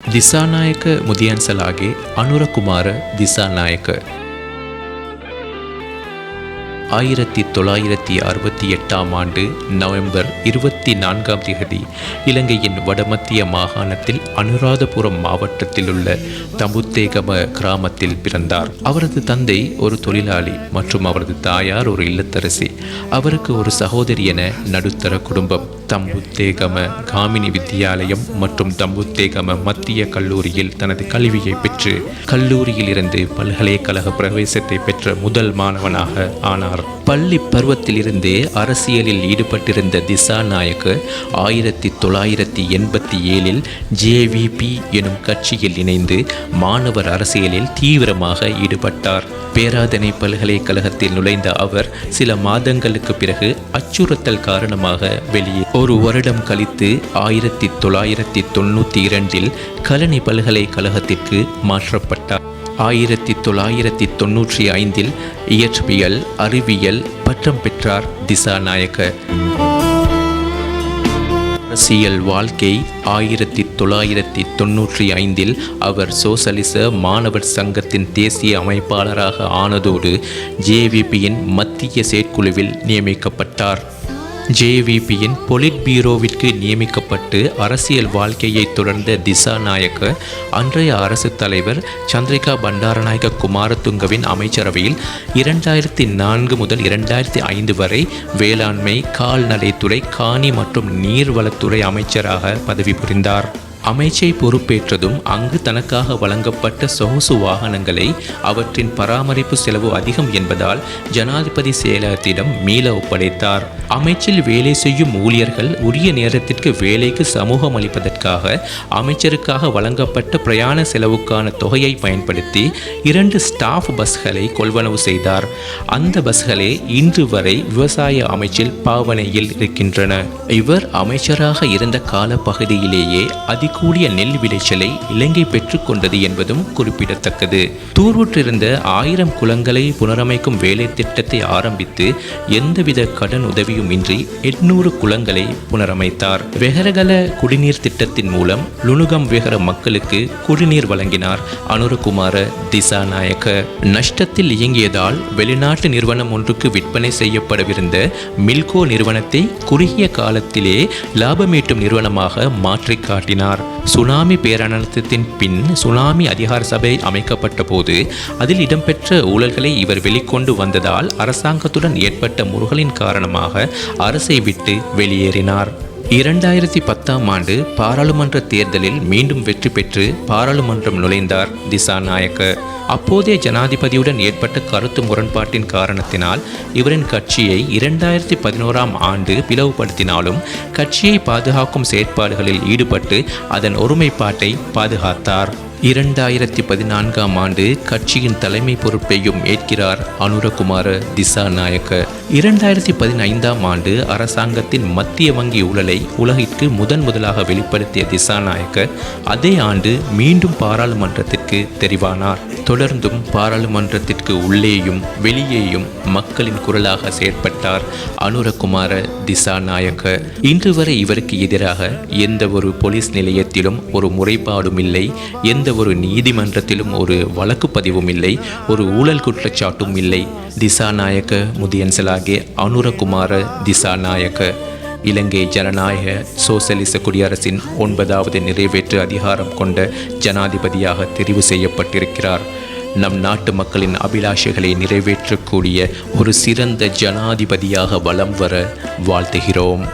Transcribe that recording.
ದಿಸಾನಾಯಕ ಮುದಿಯನ್ಸಲಾಗೆ ಅನುರಕುಮಾರ ದಿಸಾನಾಯಕ 1968 ஆண்டு நவம்பர் 24 இலங்கையின் வடமத்திய மாகாணத்தில் அனுராதபுரம் மாவட்டத்தில் உள்ள தம்புத்தேகம கிராமத்தில் பிறந்தார். அவரது தந்தை ஒரு தொழிலாளி மற்றும் அவரது தாயார் ஒரு இல்லத்தரசி. அவருக்கு ஒரு சகோதரி என நடுத்தர குடும்பம். தம்புத்தேகம காமினி வித்தியாலயம் மற்றும் தம்புத்தேகம மத்திய கல்லூரியில் தனது கல்வியை பெற்று கல்லூரியில் இருந்து பல்கலைக்கழக பிரவேசத்தை பெற்ற முதல் மாணவனாக ஆனார். பள்ளி பருவத்திலிருந்தே அரசியலில் ஈடுபட்டிருந்த திசாநாயக்க 1987 JVP எனும் கட்சியில் இணைந்து மாணவர் அரசியலில் தீவிரமாக ஈடுபட்டார். பேராதனை பல்கலைக்கழகத்தில் நுழைந்த அவர் சில மாதங்களுக்கு பிறகு அச்சுறுத்தல் காரணமாக வெளியே ஒரு வருடம் கழித்து 1992 கலனி பல்கலைக்கழகத்திற்கு மாற்றப்பட்டார். 1995 இயற்பியல் அறிவியல் பட்டம் பெற்றார் திசாநாயக்க. அரசியல் வாழ்க்கை 1995 அவர் சோசலிச மாணவர் சங்கத்தின் தேசிய அமைப்பாளராக ஆனதோடு JVPயின் மத்திய செயற்குழுவில் நியமிக்கப்பட்டார். JVPயின் பொலிட் பீரோவிற்கு நியமிக்கப்பட்டு அரசியல் வாழ்க்கையை தொடர்ந்த திசாநாயக்க அன்றைய அரசு தலைவர் சந்திரிகா பண்டாரநாயக்க குமாரதுங்கவின் அமைச்சரவையில் 2004 முதல் 2005 வரை வேளாண்மை, கால்நடைத்துறை, காணி மற்றும் நீர்வளத்துறை அமைச்சராக பதவி புரிந்தார். அமைச்சை பொறுப்பேற்றதும் அங்கு தனக்காக வழங்கப்பட்ட சொகுசு வாகனங்களை அவற்றின் பராமரிப்பு செலவு அதிகம் என்பதால் ஜனாதிபதி செயலகத்திடம் மீள ஒப்படைத்தார். அமைச்சில் வேலை செய்யும் ஊழியர்கள் உரிய நேரத்திற்கு வேலைக்கு சமூகம் அளிப்பதற்காக அமைச்சருக்காக வழங்கப்பட்ட பிரயாண செலவுக்கான தொகையை பயன்படுத்தி 2 ஸ்டாஃப் பஸ்களை கொள்வனவு செய்தார். அந்த பஸ்களே இன்று வரை விவசாய அமைச்சில் பாவனையில் இருக்கின்றன. இவர் அமைச்சராக இருந்த கால பகுதியிலேயே கூடிய நெல் விளைச்சலை இலங்கை பெற்றுக்கொண்டது என்பதும் குறிப்பிடத்தக்கது. தூர்வுற்றிருந்த 1000 குளங்களை புனரமைக்கும் வேலை திட்டத்தை ஆரம்பித்து எந்தவித கடன் உதவியும் இன்றி 800 குளங்களை புனரமைத்தார். வெகரகல குடிநீர் திட்டத்தின் மூலம் லுணுகம் வெகர மக்களுக்கு குடிநீர் வழங்கினார் அனுரகுமார திசாநாயக்க. நஷ்டத்தில் இயங்கியதால் வெளிநாட்டு நிறுவனம் ஒன்றுக்கு விற்பனை செய்யப்படவிருந்த மில்கோ நிறுவனத்தை குறுகிய காலத்திலே லாபமீட்டும் நிறுவனமாக மாற்றி காட்டினார். சுனாமி பேரணத்தின் பின் சுனாமி அதிகார சபை அமைக்கப்பட்ட போது அதில் இடம்பெற்ற ஊழல்களை இவர் வெளிக்கொண்டு வந்ததால் அரசாங்கத்துடன் ஏற்பட்ட முருகலின் காரணமாக அரசை விட்டு வெளியேறினார். 2010 ஆண்டு பாராளுமன்ற தேர்தலில் மீண்டும் வெற்றி பெற்று பாராளுமன்றம் நுழைந்தார் திசாநாயக்க. அப்போதைய ஜனாதிபதியுடன் ஏற்பட்ட கருத்து முரண்பாட்டின் காரணத்தினால் இவரின் கட்சியை 2011 ஆண்டு பிளவுபடுத்தினாலும் கட்சியை பாதுகாக்கும் செயற்பாடுகளில் ஈடுபட்டு அதன் ஒருமைப்பாட்டை பாதுகாத்தார். 2014 ஆண்டு கட்சியின் தலைமை பொறுப்பையும் ஏற்கிறார் அனுரகுமார திசாநாயக்க. 2015 ஆண்டு அரசாங்கத்தின் மத்திய வங்கி ஊழலை உலகிற்கு முதலாக வெளிப்படுத்திய திசாநாயக்க அதே ஆண்டு மீண்டும் பாராளுமன்றத்திற்கு தெரிவானார். தொடர்ந்தும் பாராளுமன்றத்திற்கு உள்ளேயும் வெளியேயும் மக்களின் குரலாக செயற்பட்டார் அனுரகுமார திசாநாயக்க. இன்று வரை இவருக்கு எதிராக எந்த ஒரு போலீஸ் நிலையத்திலும் ஒரு முறைப்பாடும் இல்லை, எந்த ஒரு நீதிமன்றத்திலும் ஒரு வழக்கு பதிவும் இல்லை, ஒரு ஊழல் குற்றச்சாட்டும் இல்லை. திசாநாயக்க முதியன்சலாகே அனுரகுமார திசாநாயக்க இலங்கை ஜனநாயக சோசலிச குடியரசின் 9வது நிறைவேற்று அதிகாரம் கொண்ட ஜனாதிபதியாக தெரிவு செய்யப்பட்டிருக்கிறார். நம் நாட்டு மக்களின் அபிலாஷைகளை நிறைவேற்றக்கூடிய ஒரு சிறந்த ஜனாதிபதியாக வலம் வர வாழ்த்துகிறோம்.